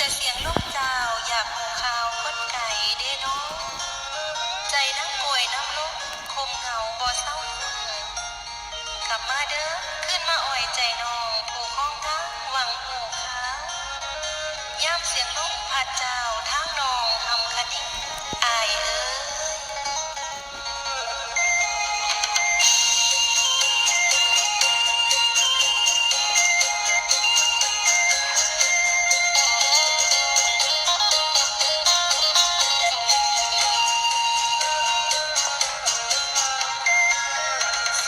แต่เสียงลูกเจ้าอยากหูข่าวคนไก่เด้น้องใจน้ำป่วยน้ำลุกคมเหงาบ่เศร้ากลับมาเด้อขึ้นมาอ่อยใจน้องผู้คล้องทางหวังหูข่าวย่ำเสียงลมพัดเจ้าทางน้องทำคดีอายเอ้ย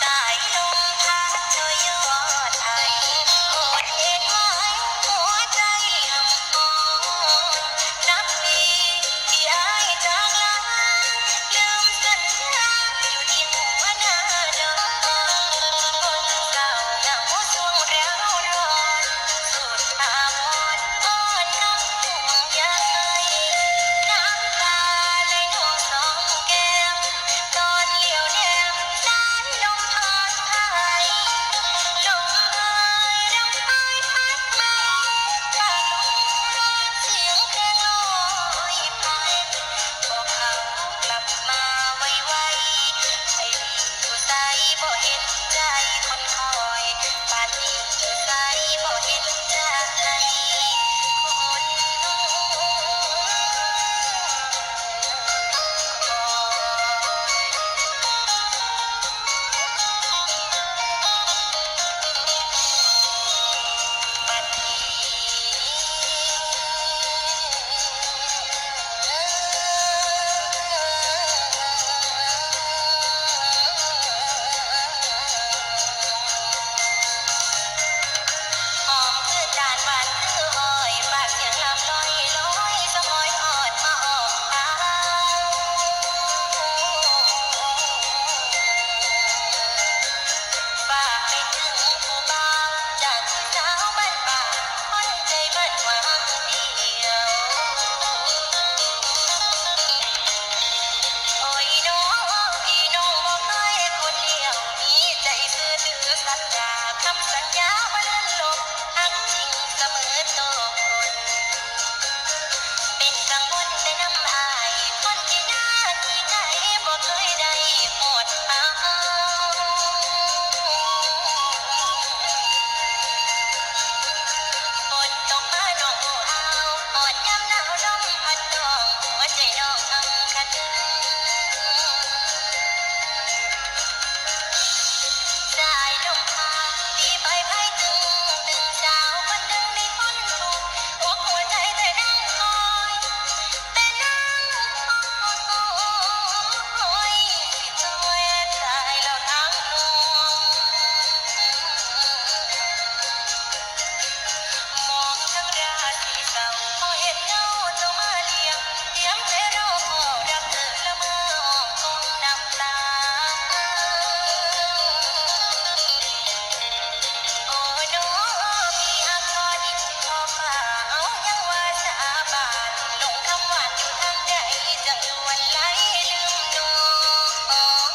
สายลมพัดโชยยอดไอโอดเอ็นไว้หัวใจหำหอนนับปีที่อายจากลาลืมสัญญาอยู่ที่หัวหน้าดอนคนเก่าเหงาช่วงเราร้อนสุดอาวรณ์อ้อนน้องห่วงใยน้ำตาไหลนองสองแก้ม ตอนเหลียวแนมสายลมพาไทยลมเอ่ยรำไห้พัดมาปากลมเสียงเพลงลอยไปบอกเขากลับมาไวๆให้อยู่ใสบ่เห็นใจคนคอยป่านนี้อยู่ใสบ่เห็นใจคนคอยป่านนี้ หอมคือจานหวานคืออ้อยฝากเสียงลำลอยลอยสมอยอ่อนมาออกตาฝากไปถึงผู้บ่าวจากผู้สาวบ้านป่าคนใจมันหวังเดียว โอ้ยน้องพี่น้องบ่เคยคนเดียวมีใจซื่อถือสัจจาคำสัญญามันนั้นลบหักจริงเสมอตัวคน เป็นกังวลแต่น้ำอายคนที่หน้าที่ใจบ่เคยได้หมดเอาฝนตกมาน้องโอ้เอาอ่อนยามหนาวลมพัดดองหัวใจน้องอังคัน สายลมพาตีไปไพ่ตึงตึงสาวคนหนึ่งในคนถูกอกหัวใจแต่นั่งคอยแต่นั่งคอยสิจอยตายแล้วทั้งปวงมองทั้งราศีเศร้าพอเห็นเงาเจ้ามาเลี้ยงเตรียมใจรอพอรักเธอละเมออ้อมคงน้ำตา โอ้น้อมีอักษรดินทอฟ้าเอายังว่าสาบานลงคำหวานอยู่ทางใดจังลวนไหลลืมน้อง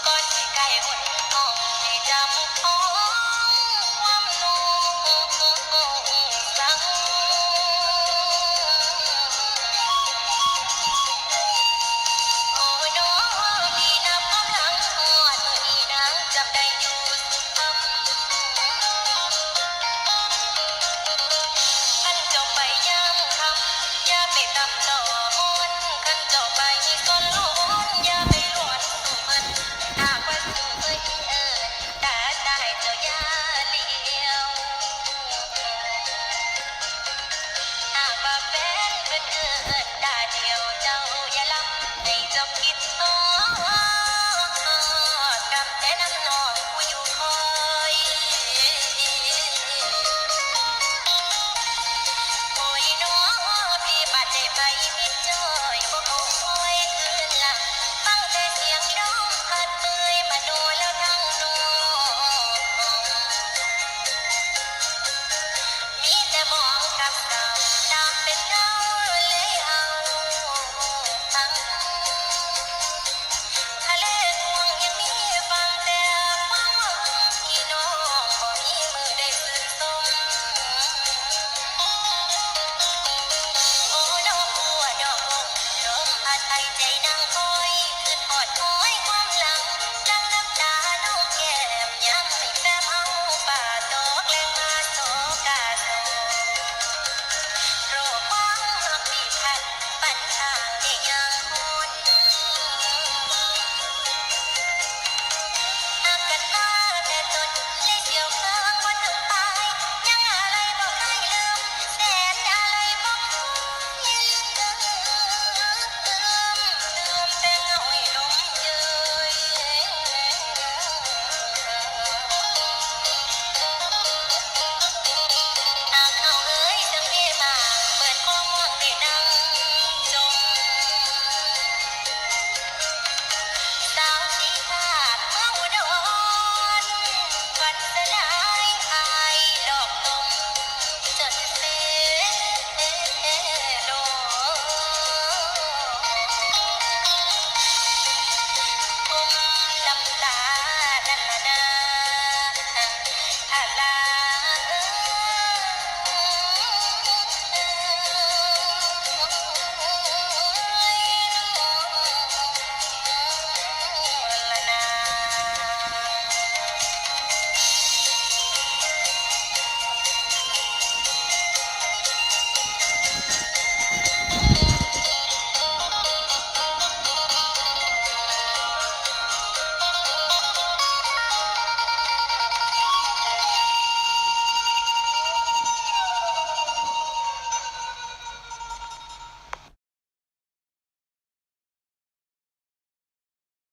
ก่อนสิไกลหน